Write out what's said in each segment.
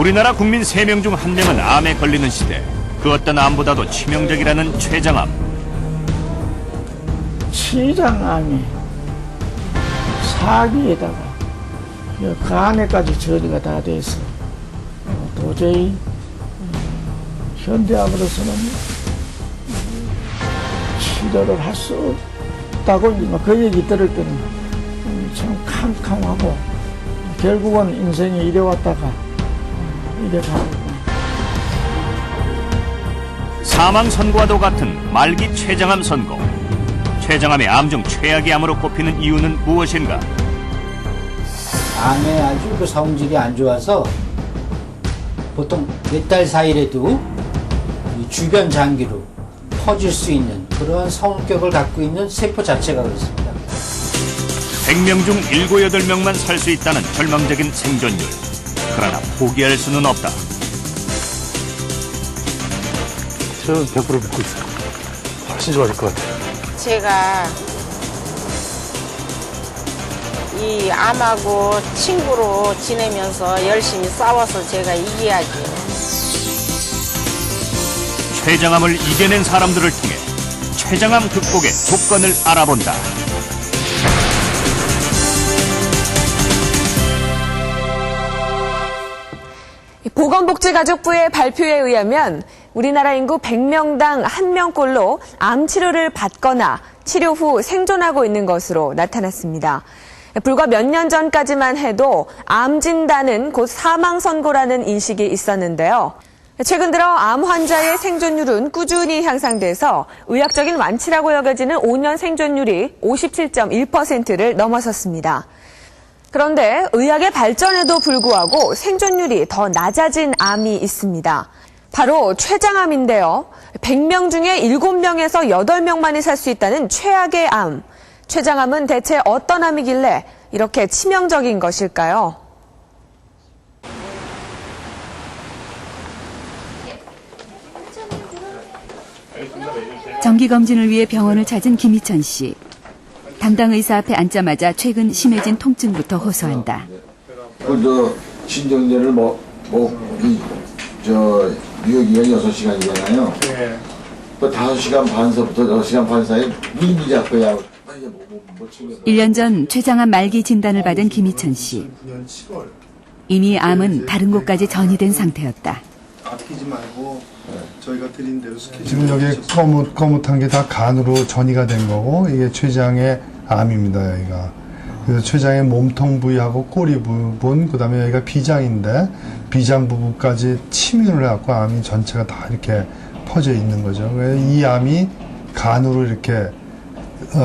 우리나라 국민 3명 중 1명은 암에 걸리는 시대. 그 어떤 암보다도 치명적이라는 췌장암. 췌장암이 사기에다가 간에까지 처리가 다 돼서 도저히 현대암으로서는 치료를 할 수 없다고 그 얘기 들을 때는 참 캄캄하고 결국은 인생이 이래 왔다가 이래 가고. 사망 선고와도 같은 말기 췌장암 선고. 췌장암이 암 중 최악의 암으로 꼽히는 이유는 무엇인가? 암에 아주 그 성질이 안 좋아서 보통 몇 달 사이라도 주변 장기로 퍼질 수 있는 그런 성격을 갖고 있는 세포 자체가 그렇습니다. 100명 중 7, 8명만 살 수 있다는 절망적인 생존율. 그러나 포기할 수는 없다. 저는 100% 믿고 있어요. 훨씬 좋아질 것 같아요. 제가 이 암하고 친구로 지내면서 열심히 싸워서 제가 이겨야죠. 췌장암을 이겨낸 사람들을 통해 췌장암 극복의 조건을 알아본다. 보건복지가족부의 발표에 의하면 우리나라 인구 100명당 1명꼴로 암 치료를 받거나 치료 후 생존하고 있는 것으로 나타났습니다. 불과 몇 년 전까지만 해도 암 진단은 곧 사망 선고라는 인식이 있었는데요. 최근 들어 암 환자의 생존율은 꾸준히 향상돼서 의학적인 완치라고 여겨지는 5년 생존율이 57.1%를 넘어섰습니다. 그런데 의학의 발전에도 불구하고 생존율이 더 낮아진 암이 있습니다. 바로 췌장암인데요. 100명 중에 7명에서 8명만이 살 수 있다는 최악의 암. 췌장암은 대체 어떤 암이길래 이렇게 치명적인 것일까요? 정기검진을 위해 병원을 찾은 김희천 씨. 담당 의사 앞에 앉자마자 최근 심해진 통증부터 호소한다. 신경제를 유효기간이 6시간이잖아요. 네. 그 5시간 반서부터 6시간 반 사이에 미리 잡고야. 1년 전 췌장암 말기 진단을 받은 김희천 씨. 이미 암은 다른 곳까지 전이된 상태였다. 아끼지 말고 저희가 드린 대로 스케줄. 지금 여기 거뭇한 게 다 간으로 전이가 된 거고 이게 췌장의 암입니다. 여기가. 그래서 췌장의 몸통 부위하고 꼬리 부분, 그다음에 여기가 비장인데 비장 부분까지 침입을 해갖고 암이 전체가 다 이렇게 퍼져 있는 거죠. 그래서 이 암이 간으로 이렇게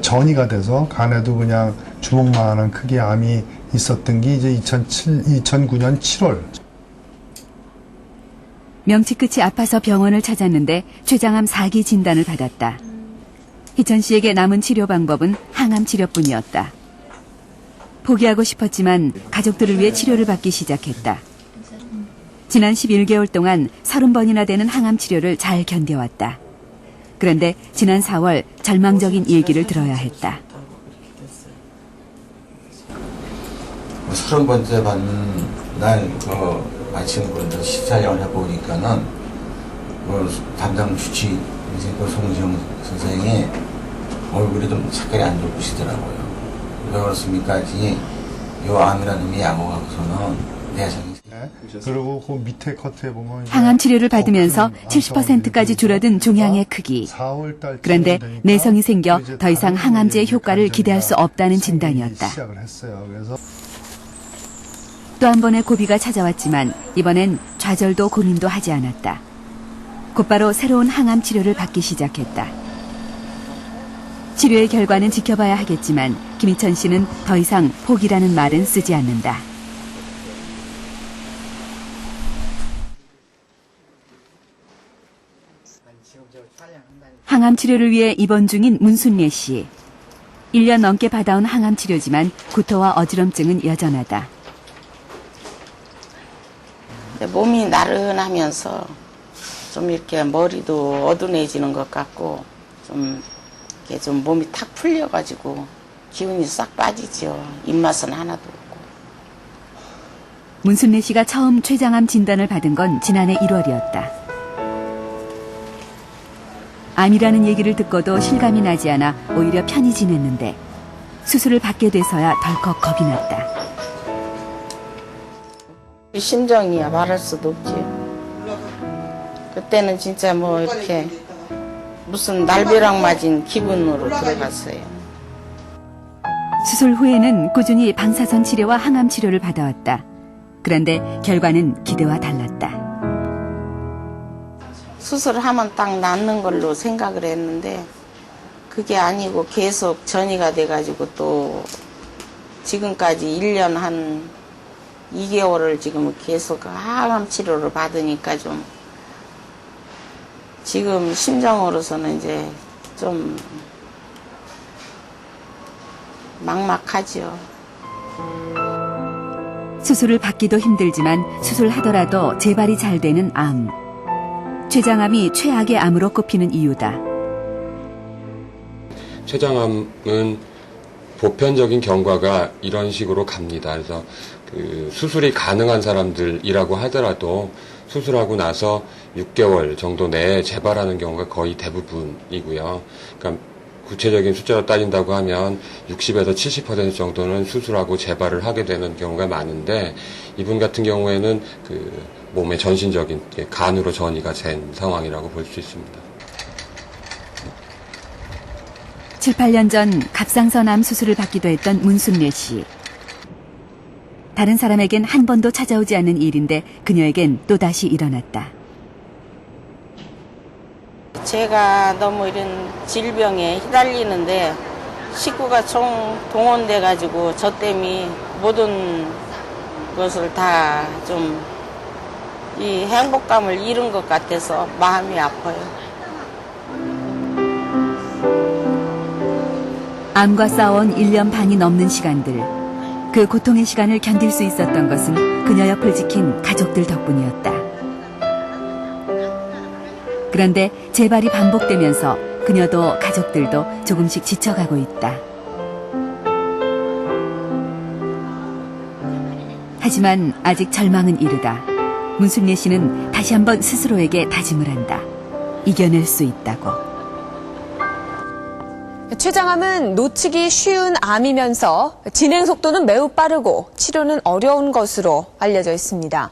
전이가 돼서 간에도 그냥 주먹만한 크기의 암이 있었던 게 이제 2009년 7월. 명치 끝이 아파서 병원을 찾았는데 췌장암 4기 진단을 받았다. 희천 씨에게 남은 치료 방법은 항암 치료뿐이었다. 포기하고 싶었지만 가족들을 위해 치료를 받기 시작했다. 지난 11개월 동안 30번이나 되는 항암 치료를 잘 견뎌왔다. 그런데 지난 4월 절망적인 일기를 들어야 했다. 30번째 받는 날 마침 시사량을 해보니까는 담당 주치 송지영 선생이 얼굴이 좀 색깔이 안 좋으시더라고요. 왜 그렇습니까? 이 암이라는 놈이 약오가고서는 내장이. 그리고 그 밑에 커트에 보면 항암 치료를 받으면서 70%까지 줄어든 종양의 크기. 그런데 내성이 생겨 더 이상 항암제의 효과를 기대할 수 없다는 진단이었다. 또 한 번의 고비가 찾아왔지만 이번엔 좌절도 고민도 하지 않았다. 곧바로 새로운 항암 치료를 받기 시작했다. 치료의 결과는 지켜봐야 하겠지만 김희천 씨는 더 이상 포기라는 말은 쓰지 않는다. 항암 치료를 위해 입원 중인 문순례 씨. 1년 넘게 받아온 항암 치료지만 구토와 어지럼증은 여전하다. 몸이 나른하면서 좀 이렇게 머리도 어두워지는 것 같고 좀 몸이 탁 풀려가지고 기운이 싹 빠지죠. 입맛은 하나도 없고. 문순례 씨가 처음 췌장암 진단을 받은 건 지난해 1월이었다. 암이라는 얘기를 듣고도 실감이 나지 않아 오히려 편히 지냈는데 수술을 받게 돼서야 덜컥 겁이 났다. 심정이야 말할 수도 없지. 그때는 진짜 뭐 이렇게 무슨 날벼락 맞은 기분으로 들어갔어요. 수술 후에는 꾸준히 방사선 치료와 항암 치료를 받아왔다. 그런데 결과는 기대와 달랐다. 수술하면 딱 낫는 걸로 생각을 했는데 그게 아니고 계속 전이가 돼가지고 또 지금까지 1년 한 2개월을 지금 계속 항암 치료를 받으니까 좀 지금 심정으로서는 이제 좀 막막하죠. 수술을 받기도 힘들지만 수술하더라도 재발이 잘 되는 암. 췌장암이 최악의 암으로 꼽히는 이유다. 췌장암은 보편적인 경과가 이런 식으로 갑니다. 그래서 수술이 가능한 사람들이라고 하더라도 수술하고 나서 6개월 정도 내에 재발하는 경우가 거의 대부분이고요. 그러니까 구체적인 숫자로 따진다고 하면 60에서 70% 정도는 수술하고 재발을 하게 되는 경우가 많은데 이분 같은 경우에는 몸의 전신적인 간으로 전이가 된 상황이라고 볼 수 있습니다. 7, 8년 전 갑상선 암 수술을 받기도 했던 문순례 씨. 다른 사람에겐 한 번도 찾아오지 않는 일인데 그녀에겐 또다시 일어났다. 제가 너무 이런 질병에 휘달리는데 식구가 총 동원돼가지고 저 때문에 모든 것을 다 좀 이 행복감을 잃은 것 같아서 마음이 아파요. 암과 싸워온 1년 반이 넘는 시간들. 그 고통의 시간을 견딜 수 있었던 것은 그녀 옆을 지킨 가족들 덕분이었다. 그런데 재발이 반복되면서 그녀도 가족들도 조금씩 지쳐가고 있다. 하지만 아직 절망은 이르다. 문순례 씨는 다시 한번 스스로에게 다짐을 한다. 이겨낼 수 있다고. 췌장암은 놓치기 쉬운 암이면서 진행 속도는 매우 빠르고 치료는 어려운 것으로 알려져 있습니다.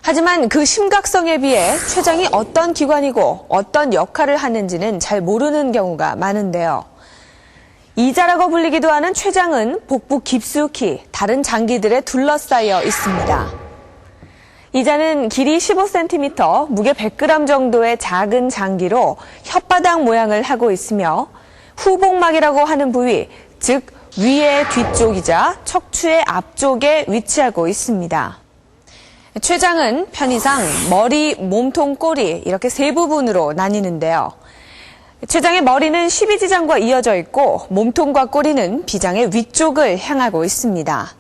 하지만 그 심각성에 비해 췌장이 어떤 기관이고 어떤 역할을 하는지는 잘 모르는 경우가 많은데요. 이자라고 불리기도 하는 췌장은 복부 깊숙이 다른 장기들에 둘러싸여 있습니다. 이자는 길이 15cm, 무게 100g 정도의 작은 장기로 혓바닥 모양을 하고 있으며 후복막이라고 하는 부위, 즉 위의 뒤쪽이자 척추의 앞쪽에 위치하고 있습니다. 췌장은 편의상 머리, 몸통, 꼬리 이렇게 세 부분으로 나뉘는데요. 췌장의 머리는 12지장과 이어져 있고 몸통과 꼬리는 비장의 위쪽을 향하고 있습니다.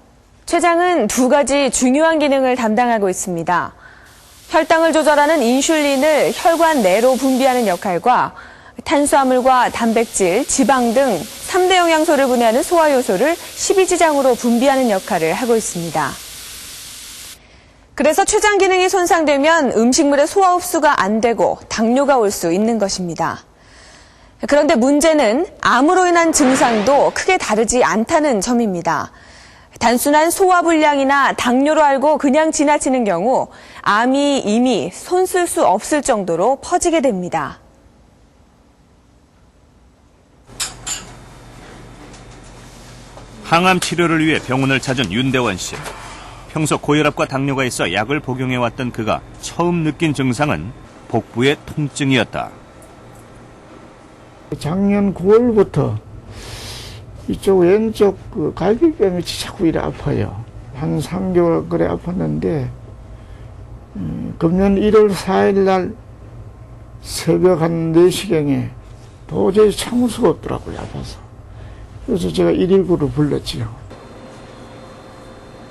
췌장은 두 가지 중요한 기능을 담당하고 있습니다. 혈당을 조절하는 인슐린을 혈관 내로 분비하는 역할과 탄수화물과 단백질, 지방 등 3대 영양소를 분해하는 소화효소를 12지장으로 분비하는 역할을 하고 있습니다. 그래서 췌장 기능이 손상되면 음식물의 소화 흡수가 안 되고 당뇨가 올 수 있는 것입니다. 그런데 문제는 암으로 인한 증상도 크게 다르지 않다는 점입니다. 단순한 소화불량이나 당뇨로 알고 그냥 지나치는 경우 암이 이미 손쓸 수 없을 정도로 퍼지게 됩니다. 항암 치료를 위해 병원을 찾은 윤대원 씨. 평소 고혈압과 당뇨가 있어 약을 복용해왔던 그가 처음 느낀 증상은 복부의 통증이었다. 작년 9월부터 이쪽 왼쪽 갈비뼈 자꾸 이래 아파요. 한 3개월 그래 아팠는데 금년 1월 4일 날 새벽 한 4시경에 도저히 참을 수가 없더라고요, 아파서. 그래서 제가 119를 불렀지요.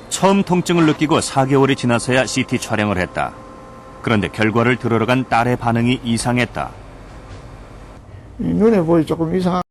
처음 통증을 느끼고 4개월이 지나서야 CT 촬영을 했다. 그런데 결과를 들으러 간 딸의 반응이 이상했다. 눈에 보이 조금 이상한